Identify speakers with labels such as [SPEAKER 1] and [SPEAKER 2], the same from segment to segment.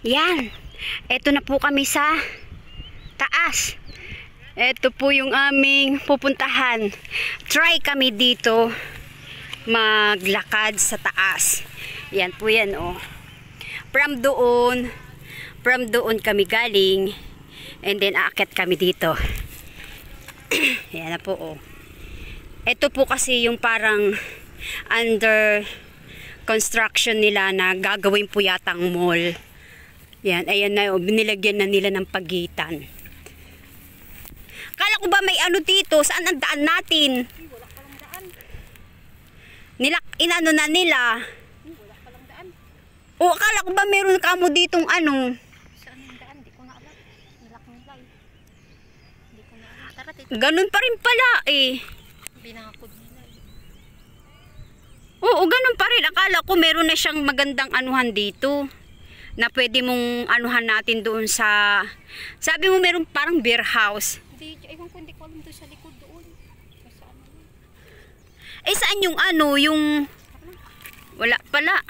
[SPEAKER 1] Yan. Eto na po kami sa taas. Eto po yung aming pupuntahan. Try kami dito maglakad sa taas. Yan po yan, oh. From doon kami galing. And then aakyat kami dito. Yan na po, oh. Ito po kasi yung parang under construction nila na gagawin po yatang mall. Yan, ayan na, oh, binilagyan na nila ng pagitan. Kala ko ba may ano dito? Saan ang daan natin?
[SPEAKER 2] Wala palang daan.
[SPEAKER 1] Inano na nila.
[SPEAKER 2] Wala palang daan.
[SPEAKER 1] O, akala ko ba meron kamo ditong ano?
[SPEAKER 2] Saan yung daan? Di ko na alam. Nilak nila eh. Di ko na alam. Tara, tito.
[SPEAKER 1] Ganun pa rin pala eh.
[SPEAKER 2] Binakod nila eh.
[SPEAKER 1] Oo, ganun pa rin. Akala ko meron na siyang magandang anuhan dito. Na pwede mong anuhan natin doon sa... Sabi mo meron parang beer house.
[SPEAKER 2] Hindi, ewan ko, hindi ko alam doon sa likod doon. Saan yun?
[SPEAKER 1] Eh, saan yung ano, yung... Wala pala.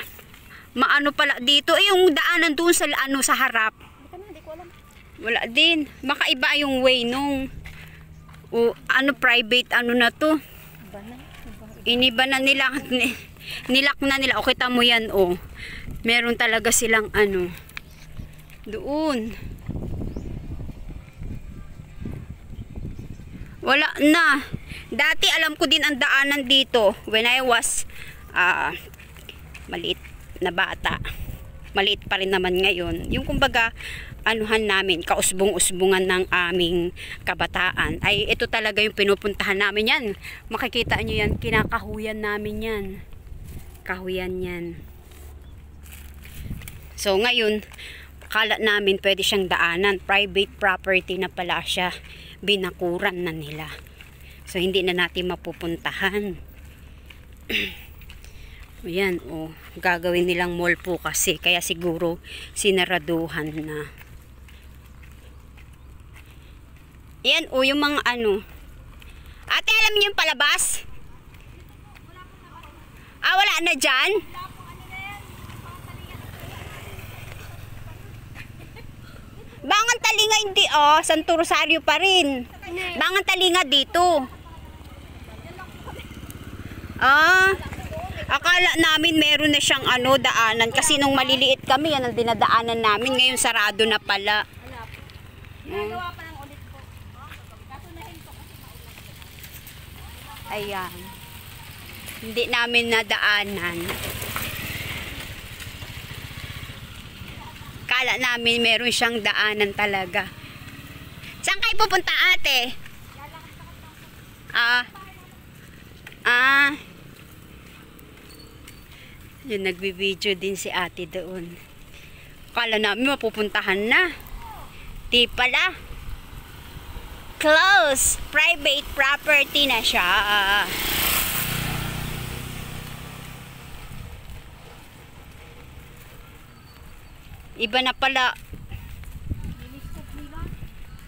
[SPEAKER 1] Maano pala dito. Eh, yung daanan doon sa ano, sa harap.
[SPEAKER 2] Hindi ka na, hindi ko alam.
[SPEAKER 1] Wala din. Baka iba yung way nung... O, ano, private, ano na to.
[SPEAKER 2] Iba na.
[SPEAKER 1] Iniba na nila. Nilak na nila. O, kita mo yan, o. Meron talaga silang ano. Doon. Wala na. Dati alam ko din ang daanan dito. When I was maliit na bata. Maliit pa rin naman ngayon. Yung kumbaga, anuhan namin, kausbong-usbungan ng aming kabataan. Ay, ito talaga yung pinupuntahan namin yan. Makikita nyo yan, kinakahuyan namin yan. Kahuyan yan. So, ngayon, akala namin pwede siyang daanan. Private property na pala siya. Binakuran na nila. So, hindi na natin mapupuntahan. Ayan, oh. Gagawin nilang mall po kasi. Kaya siguro, sinaraduhan na. Ayan, oh, yung mga ano. Ate, alam niyo yung palabas? Ah, wala na dyan? Bangan Talinga hindi, oh. Santo Rosario pa rin. Bangan Talinga dito. Ah, akala namin meron na siyang ano, daanan. Kasi nung maliliit kami, yan ang dinadaanan namin. Ngayon sarado na pala. Ayan. Hindi namin nadaanan. Kala namin meron siyang daanan talaga. Saan kayo pupunta, ate? Yun, nagbibideo din si ate doon. Kala namin mapupuntahan na. Di pala. Close. Private property na siya. Iba na pala.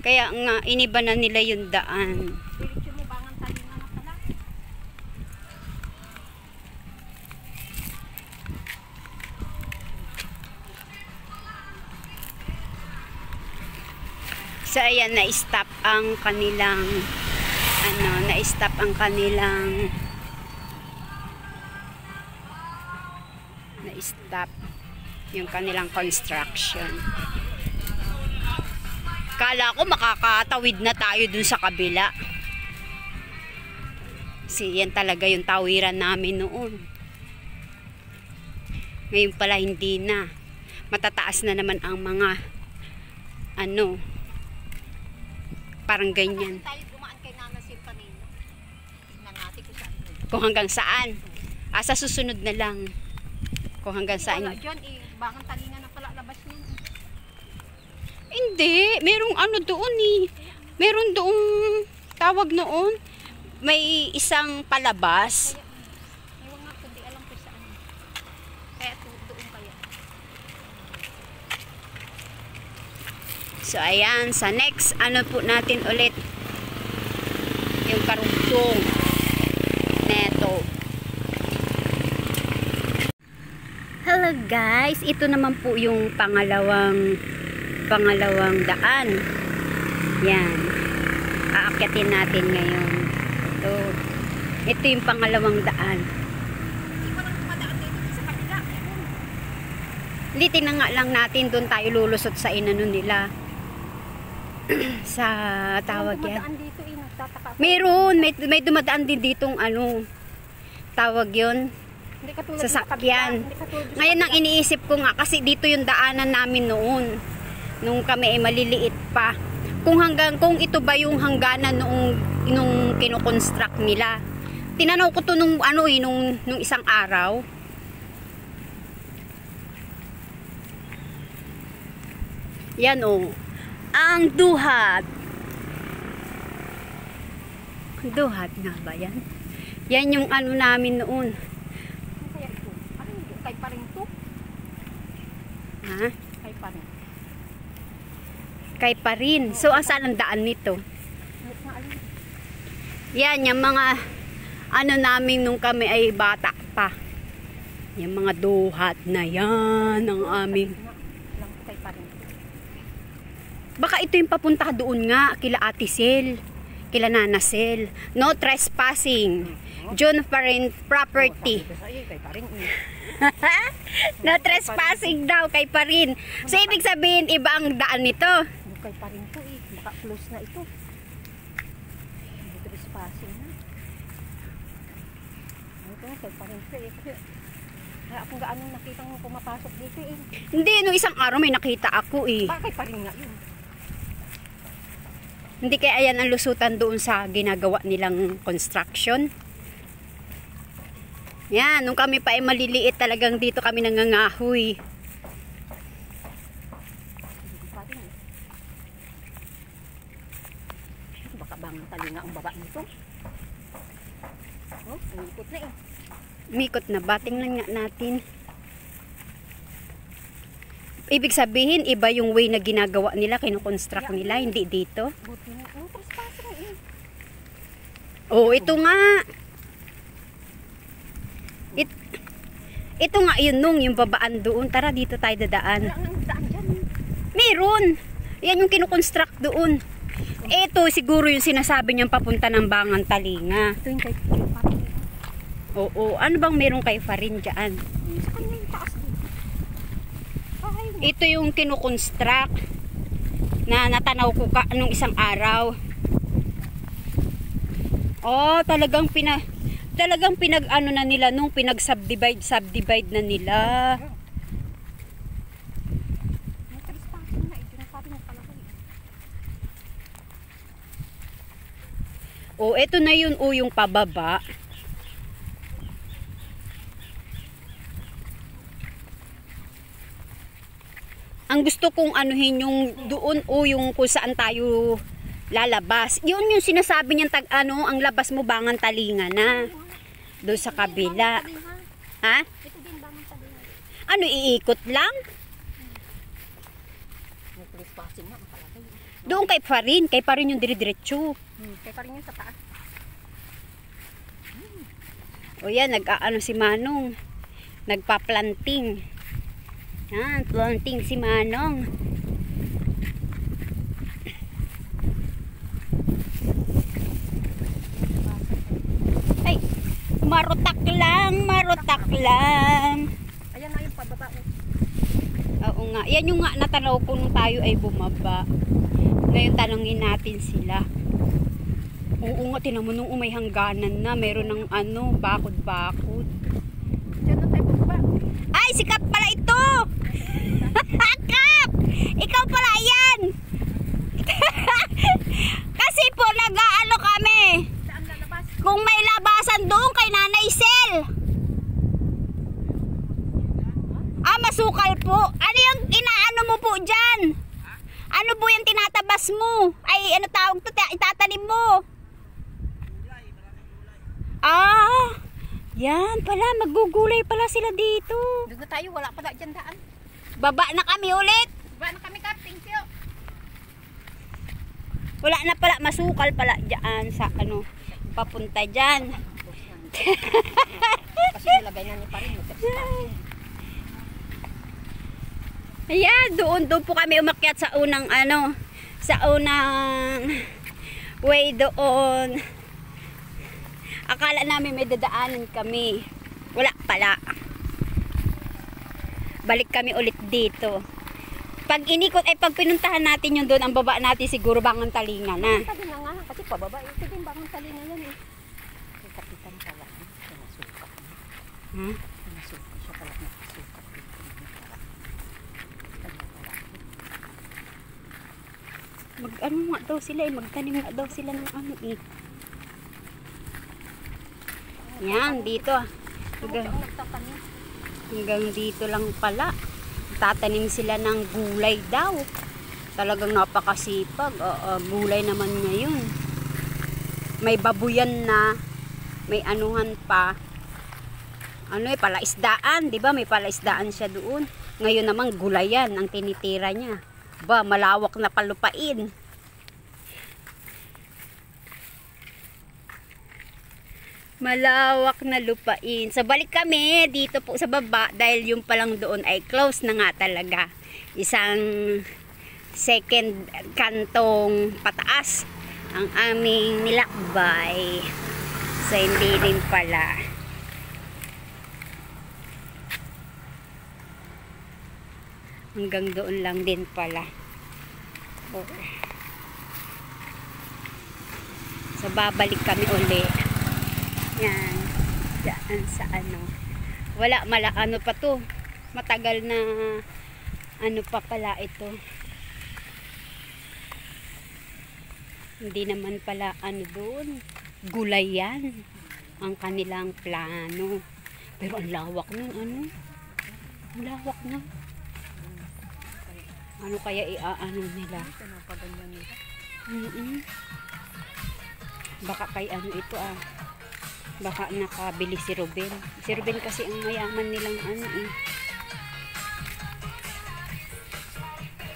[SPEAKER 1] Kaya nga, iniba na nila yung daan.
[SPEAKER 2] Diretso mo, Bangan Talinga na pala.
[SPEAKER 1] So, ayan, na-stop ang kanilang ano, na-stop ang kanilang na-stop yung kanilang construction. Kala ko makakatawid na tayo dun sa kabila. Kasi yan talaga yung tawiran namin noon. Ngayon pala hindi na. Matataas na naman ang mga ano, parang ganyan.
[SPEAKER 2] Tayo dumaan kay Nana Sil kanina. Tingnan natin kung saan.
[SPEAKER 1] Kung hanggang saan. Sa susunod na lang. Kung hanggang saan.
[SPEAKER 2] Wala dyan eh. Bangan Talinga na pala labas niya.
[SPEAKER 1] Hindi. Merong ano doon eh. Meron doong tawag noon. May isang palabas.
[SPEAKER 2] Ewan nga kundi alam ko saan. Kaya doon kaya.
[SPEAKER 1] So ayan. Sa next, ano po natin ulit. Yung karugtong. Neto. Hello. Hello guys, ito naman po yung pangalawang daan. Yan. Aakyatin natin ngayon. Ito yung pangalawang daan.
[SPEAKER 2] Hindi ko lang tumadaan dito sa kabila.
[SPEAKER 1] Hindi, tingnan nga lang natin, doon tayo lulusot sa inano nila. Sa tawag yan.
[SPEAKER 2] Tumadaan dito nagtataka ako.
[SPEAKER 1] Meron, may dumadaan din ditong ano, tawag yon,
[SPEAKER 2] Hindi katulad
[SPEAKER 1] sasakyan.
[SPEAKER 2] Hindi katulad sa
[SPEAKER 1] Ngayon ang
[SPEAKER 2] kabila.
[SPEAKER 1] iniisip ko nga, kasi dito yung daanan namin noon, nung kami ay maliliit pa. Kung ito ba yung hangganan nung kinoconstruct nila. Tinanaw ko to nung isang araw. Yan oh. Ang duhat. Duhat nga ba yan? Yan yung ano namin noon.
[SPEAKER 2] Ano kaya ito? Ano ito? Kay pa rin to?
[SPEAKER 1] Ha?
[SPEAKER 2] Kay pa rin.
[SPEAKER 1] Kay pa rin. So, asan ang daan nito? Yan, yung mga ano namin nung kami ay bata pa. Yung mga duhat na yan ang aming.
[SPEAKER 2] Kay pa rin.
[SPEAKER 1] Baka ito yung papunta doon nga, kila Ate Sel, kila Nana Sel. No trespassing. John Parent Property.
[SPEAKER 2] Kay pa rin.
[SPEAKER 1] No trespassing daw kay pa rin. So, ibig sabihin, iba ang daan nito.
[SPEAKER 2] Kay pa rin to Naka-close na ito. Dito is passing na. Ito na, kay pa rin to Kasi kaya kung gaano nakita mo pumapasok dito
[SPEAKER 1] Hindi, no isang araw may nakita ako
[SPEAKER 2] Bakit pa rin nga yun?
[SPEAKER 1] Hindi kaya ayan ang lusutan doon sa ginagawa nilang construction. Yan, nung kami pa ay maliliit talagang dito kami nangangahoy.
[SPEAKER 2] Baka bang talinga ang baba nito? Oh, umikot na
[SPEAKER 1] Mikot na ba? Tingnan nga natin. Ibig sabihin, iba yung way na ginagawa nila, kinoconstruct nila, hindi dito.
[SPEAKER 2] Buti na. Ano trespassing
[SPEAKER 1] Oh, ito nga. Ito nga yun yung babaan doon. Tara, dito tayo dadaan.
[SPEAKER 2] Wala nang daan dyan.
[SPEAKER 1] Meron. Yan yung kinoconstruct doon. Ito siguro yung sinasabi niyang papunta ng Bangan Talinga.
[SPEAKER 2] Ito yung kay Farin.
[SPEAKER 1] Oo, ano bang meron kay Farin dyan?
[SPEAKER 2] Sa kanya yung taas dito. Ay,
[SPEAKER 1] Ito yung kinoconstruct na natanaw ko nung isang araw. Oh, talagang pinag-ano na nila nung pinag-subdivide na nila.
[SPEAKER 2] may trespassing na ito. Yung sabi ng palaki.
[SPEAKER 1] Oh, eto na yun yung pababa. Ang gusto kong anuhin yung doon yung kung saan tayo lalabas. Yun yung sinasabi niyang ang labas mo Bangan Talinga na. Doon sa kabila. Ha?
[SPEAKER 2] Ito din bangon sa din.
[SPEAKER 1] Ano, iikot lang?
[SPEAKER 2] May trespassing na ang palaki.
[SPEAKER 1] Doon kay Farin yung dire-diretso.
[SPEAKER 2] Kay pa rin yung sa taas.
[SPEAKER 1] O yan, nag-aano si Manong. Nagpa-planting. Yan, planting si Manong. Ay, marutak lang.
[SPEAKER 2] Ayan na yung pababa.
[SPEAKER 1] Oo nga. Yan yung nga natanaw ko nung tayo ay bumaba. Ngayon tanongin natin sila. Oo nga, tinan mo nung may hangganan na. Meron ng bakod-bakod.
[SPEAKER 2] Diyan na tayo pababa.
[SPEAKER 1] Ay, si Kap pala ito! Kap! Ikaw pala yan! Kasi po, nag-aano kami.
[SPEAKER 2] Saan lalabas?
[SPEAKER 1] Kung may labasan doon kay Nanay Sel. Masukal po. Ano yung inaano mo po dyan? Ano po yung tinatabas mo? Ay, ano tawag to? Itatanim mo. Yan pala. Magugulay pala sila dito.
[SPEAKER 2] Doon na tayo. Wala pala dyan daan.
[SPEAKER 1] Baba na kami ulit.
[SPEAKER 2] Baba na kami, Kap. Thank you.
[SPEAKER 1] Wala na pala. Masukal pala dyan sa papunta dyan.
[SPEAKER 2] Kasi nilagay na niya pa rin.
[SPEAKER 1] Ayan, doon po kami umakyat sa unang sa unang way doon. Akala namin may dadaanan kami. Wala pala. Balik kami ulit dito. Pag inikot ay pag pinuntahan natin yung doon, ang baba natin siguro Bangon Talinga na.
[SPEAKER 2] Sabi na nga, kasi pababa. Ito din Bangon Talinga yan eh. Yung kapitan pala. Pinasukat.
[SPEAKER 1] Hmm?
[SPEAKER 2] Pinasukat siya pala. Pinasukat.
[SPEAKER 1] Mag-ano nga daw sila eh. Magtanim nga daw sila ng ano eh. Yan, dito. Hanggang dito lang pala. Tatanim sila ng gulay daw. Talagang napakasipag. Gulay naman ngayon. May babuyan na. May anuhan pa. Ano eh, palaisdaan. Diba? May palaisdaan siya doon. Ngayon naman gulayan ang tinitira niya. Ba, malawak na palupain. Malawak na lupain. So balik kami dito po sa baba dahil yung palang doon ay close na nga talaga. Isang second kantong pataas ang aming nilakbay. So hindi din pala. Hanggang doon lang din pala. So babalik kami uli. Yan. Diyan sa ano. Wala ano pa to. Matagal na ano pa pala ito. Hindi naman pala ano doon. Gulay yan. Ang kanilang plano. Pero ang lawak nun ano. Ang lawak na. Ano kaya iaano nila? Baka kay ano ito ah. Baka nakabili si Ruben. Si Ruben kasi ang mayaman nilang ano eh.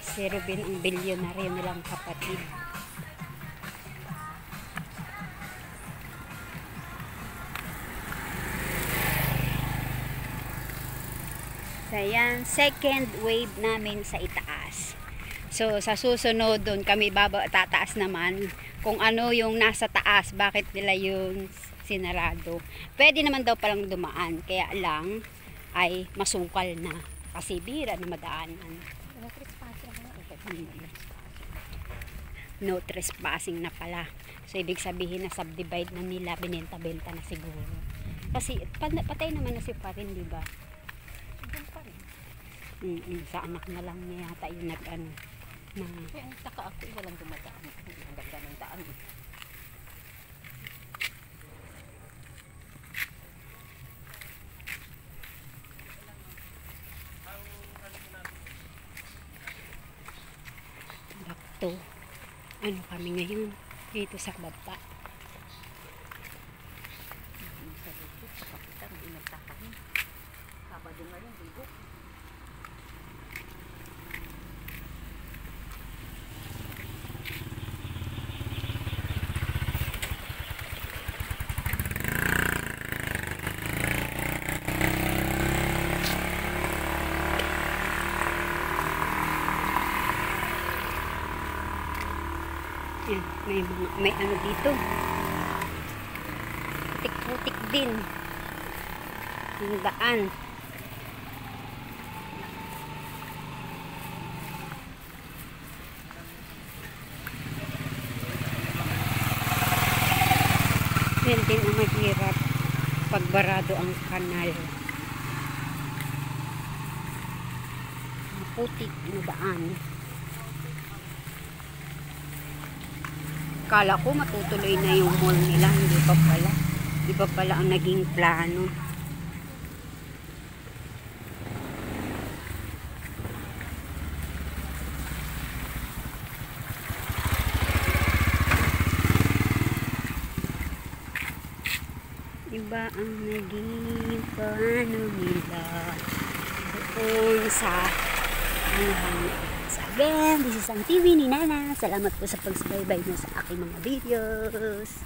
[SPEAKER 1] Si Ruben ang bilyonaryo nilang kapatid. So yan, second wave namin sa itaas. So sa susunod doon kami tataas naman kung ano yung nasa taas, bakit nila yung sinarado. Pwede naman daw palang dumaan, kaya lang ay masukal na kasi bira na madaanan. No trespassing na pala. So ibig sabihin na subdivide na nila, binenta-benta na siguro. Kasi patay naman na si Parin, di ba? Sa anak na lang niya yata yung nag-ano na.
[SPEAKER 2] Kaya ang taka ako, walang dumadaan. Ang ganda ng daan eh.
[SPEAKER 1] Bakto. Ano kami ngayon? Dito sa baba.
[SPEAKER 2] Sa dito, sa kapitan, hindi nagtatahin. Sabado ngayon, bigo.
[SPEAKER 1] Yan, may ano dito. Putik-putik din. Yung daan. Yan din ang mahirap pagbarado ang kanal. Putik na daan. Kala ko matutuloy na yung mall nila, hindi pa pala. Iba pala ang naging plano. Iba ang naging plano nila doon sa again, this is ang TV ni Nana. Salamat po sa pagsubaybay niyo sa aking mga videos.